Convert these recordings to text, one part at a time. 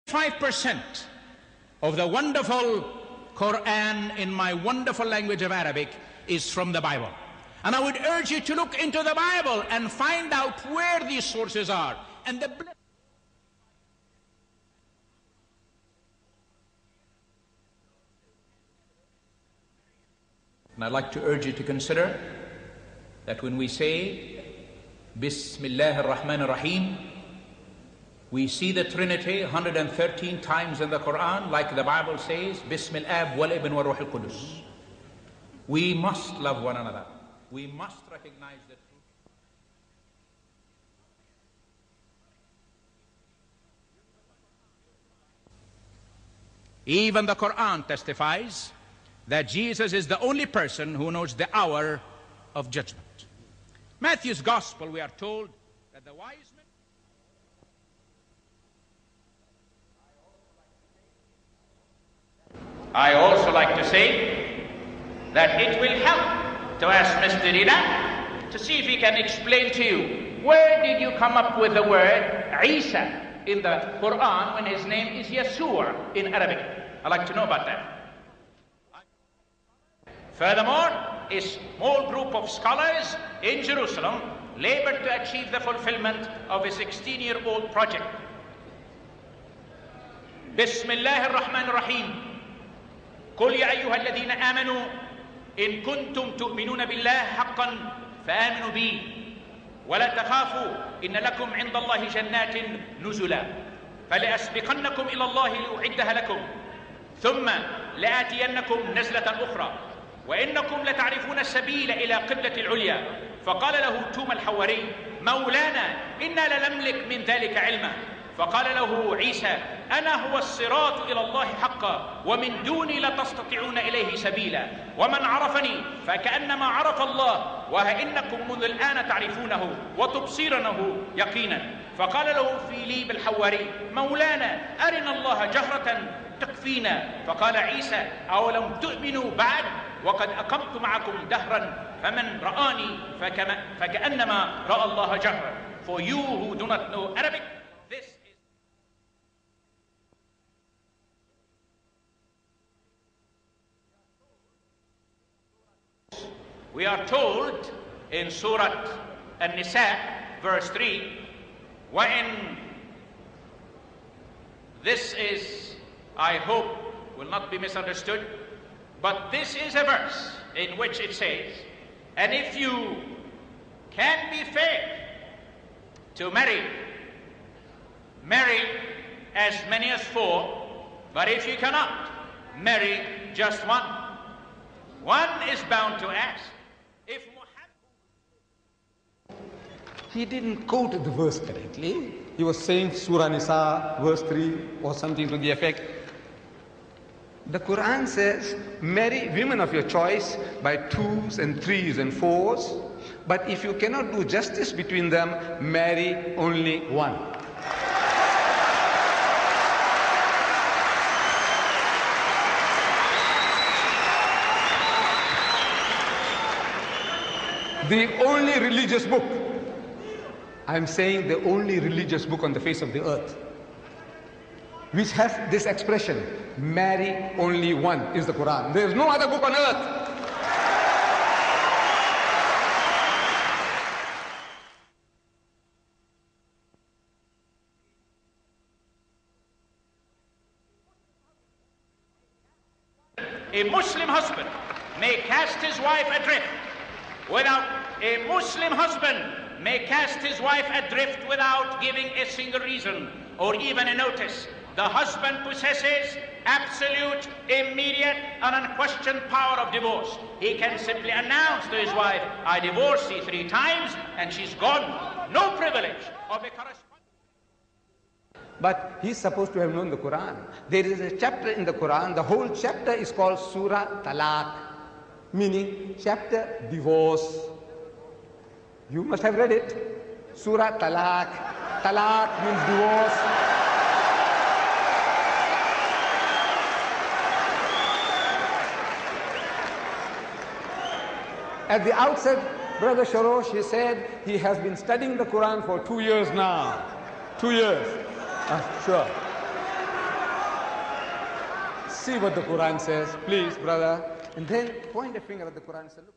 5% of the wonderful Quran in my wonderful language of Arabic is from the Bible. And I would urge you to look into the Bible and find out where these sources are. And I'd like to urge you to consider that when we say Bismillah ar-Rahman ar-Rahim, we see the Trinity 113 times in the Quran, like the Bible says, Bismillah wal ibn wa ruh al-Qudus. We must love one another. We must recognize the truth. Even the Quran testifies that Jesus is the only person who knows the hour of judgment. Matthew's Gospel, we are told that the wise men... I also like to say that it will help to ask Mr. Rida to see if he can explain to you, where did you come up with the word Isa in the Quran when his name is Yeshua in Arabic? I'd like to know about that. Furthermore, a small group of scholars in Jerusalem labored to achieve the fulfillment of a 16-year-old project. Bismillah ar-Rahman ar-Rahim. قل يا أيها الذين آمنوا إن كنتم تؤمنون بالله حقا فآمنوا بي ولا تخافوا إن لكم عند الله جنات نزلا فلأسبقنكم إلى الله لأعدها لكم ثم لآتينكم نزلة أخرى وإنكم لتعرفون السبيل إلى قبلة العليا فقال له توما الحواري مولانا إنا لنملك من ذلك علما فقال له عيسى أنا هو الصراط إلى الله حقا ومن دوني لا تستطيعون إليه سبيلا ومن عرفني فكأنما عرف الله وإنكم منذ الآن تعرفونه وتبصرونه يقينا فقال له فيليب الحواري مولانا أرنا الله جهرة تكفينا فقال عيسى أولم تؤمنوا بعد وقد أقمت معكم دهرا فمن رآني فكأنما رأى الله جهرا. For you who do not know Arabic, this is... We are told in Surah An-Nisa, verse 3, وَإِن... This is, I hope, will not be misunderstood, but this is a verse in which it says, and if you can be fair to marry as many as 4, but if you cannot, marry just one. One is bound to ask, if Muhammad... He didn't quote the verse correctly. He was saying Surah Nisa, verse 3, or something to the effect. The Quran says, marry women of your choice by 2s and 3s and 4s, but if you cannot do justice between them, marry only one. The only religious book, I'm saying the only religious book on the face of the earth, which has this expression, marry only one, is the Quran. There is no other book on earth. A Muslim husband may cast his wife adrift without giving a single reason or even a notice. The husband possesses absolute, immediate, and unquestioned power of divorce. He can simply announce to his wife, I divorce you 3 times, and she's gone. No privilege of a correspondent. But he's supposed to have known the Quran. There is a chapter in the Quran, the whole chapter is called Surah Talaq, meaning chapter divorce. You must have read it. Surah Talaq. Talaq means divorce. At the outset, Brother Sorrosh, he said he has been studying the Quran for 2 years now. 2 years. Sure. See what the Quran says, please, brother. And then point a finger at the Quran and say, look.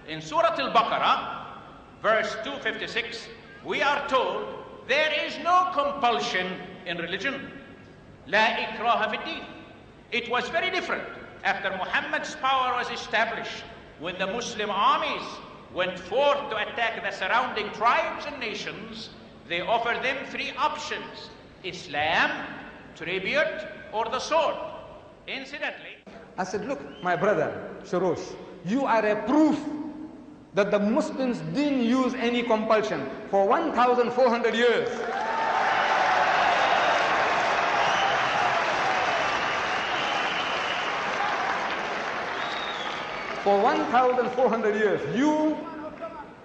In Surah Al-Baqarah, verse 256, we are told there is no compulsion in religion. La ikraha fi din. It was very different after Muhammad's power was established, when the Muslim armies went forth to attack the surrounding tribes and nations. They offered them three options: Islam, tribute, or the sword. Incidentally, I said, look, my brother, Sorrosh, you are a proof that the Muslims didn't use any compulsion for 1,400 years. For 1,400 years, you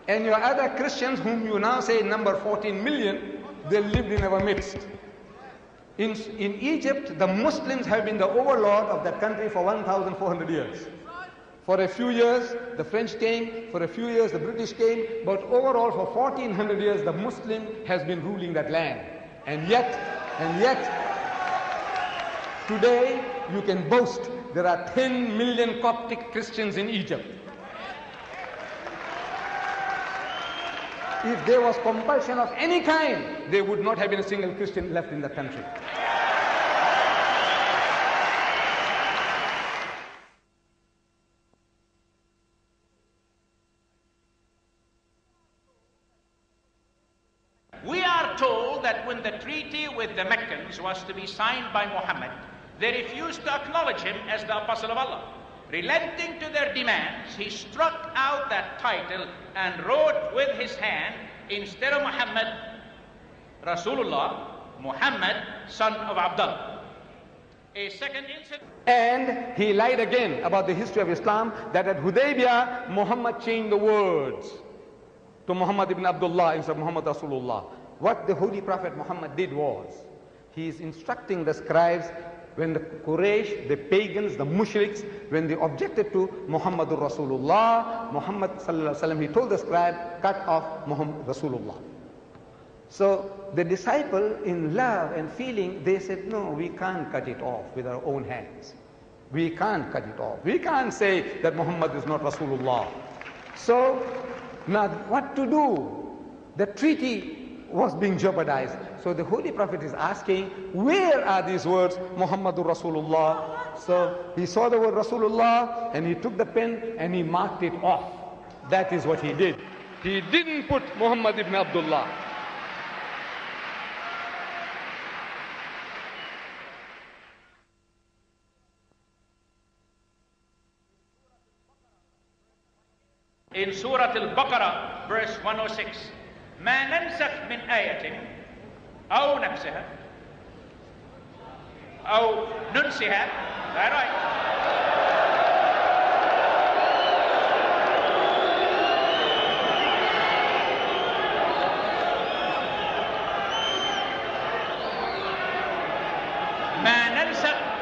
and your other Christians, whom you now say number 14 million, they lived in our midst. In Egypt, the Muslims have been the overlord of that country for 1,400 years. For a few years, the French came, for a few years, the British came, but overall for 1,400 years, the Muslim has been ruling that land. And yet, today, you can boast there are 10 million Coptic Christians in Egypt. If there was compulsion of any kind, there would not have been a single Christian left in the country. we are told that when the treaty with the Meccans was to be signed by Muhammad, they refused to acknowledge him as the Apostle of Allah. Relenting to their demands, he struck out that title and wrote with his hand, instead of Muhammad, Rasulullah, Muhammad, son of Abdullah. A second incident. And he lied again about the history of Islam, that at Hudaybiyah, Muhammad changed the words to Muhammad ibn Abdullah instead of Muhammad Rasulullah. What the Holy Prophet Muhammad did was, he is instructing the scribes, when the Quraysh, the pagans, the mushriks, when they objected to Muhammadur Rasulullah, Muhammad sallallahu alaihi wasallam, he told the scribe, cut off Muhammad Rasulullah. So the disciple, in love and feeling, they said, no, we can't cut it off with our own hands. We can't cut it off. We can't say that Muhammad is not Rasulullah. So now what to do? The treaty was being jeopardized. So the Holy Prophet is asking, where are these words, Muhammadur Rasulullah? So he saw the word Rasulullah and he took the pen and he marked it off. That is what he did. He didn't put Muhammad ibn Abdullah. In Surah Al-Baqarah, verse 106, ما ننسخ من آية أو نفسها أو ننسها. All right. ما ننسخ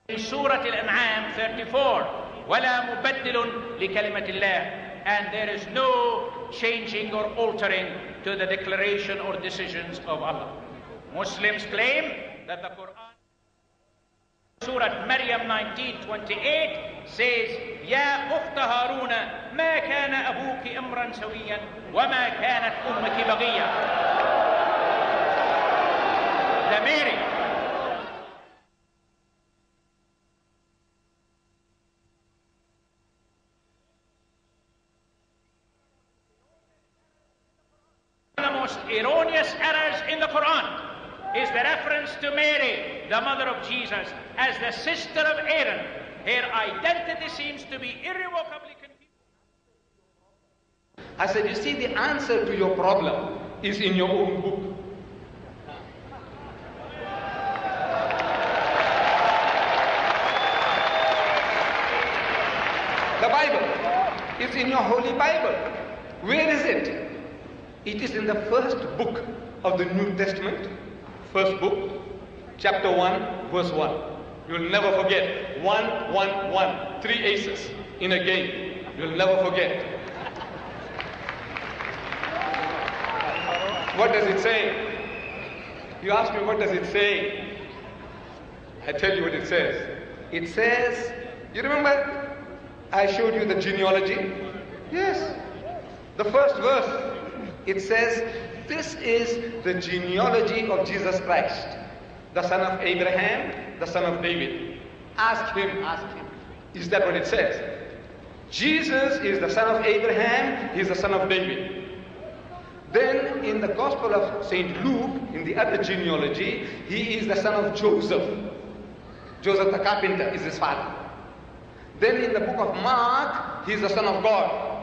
in Surah Al-An'am 34, وَلَا مُبَدِّلٌ لِكَلِمَةِ اللَّهِ, and there is no changing or altering to the declaration or decisions of Allah. Muslims claim that the Quran, Surah Maryam 19:28 says, يَا أُخْتَ هَارُونَ مَا كَانَ أَبُوكِ أَمْرًا سَوِيًّا وَمَا كَانَتْ أُمِّكِ بَغِيًّا. The Mary, the most erroneous errors in the Quran is the reference to Mary, the mother of Jesus, as the sister of Aaron. Her identity seems to be irrevocably confused. I said, you see, the answer to your problem is in your own book. The Bible is in your Holy Bible. Where is it? It is in the first book of the New Testament, first book, chapter 1, verse 1. You'll never forget. 1, 1, 1. 3 aces in a game. You'll never forget. What does it say? You ask me, what does it say? I tell you what it says. It says, you remember I showed you the genealogy? Yes. The first verse, it says, this is the genealogy of Jesus Christ, the son of Abraham, the son of David. Ask him. Is that what it says? Jesus is the son of Abraham, he is the son of David. Then in the Gospel of St. Luke, in the other genealogy, he is the son of Joseph. Joseph the carpenter is his father. Then in the book of Mark, he is the son of God.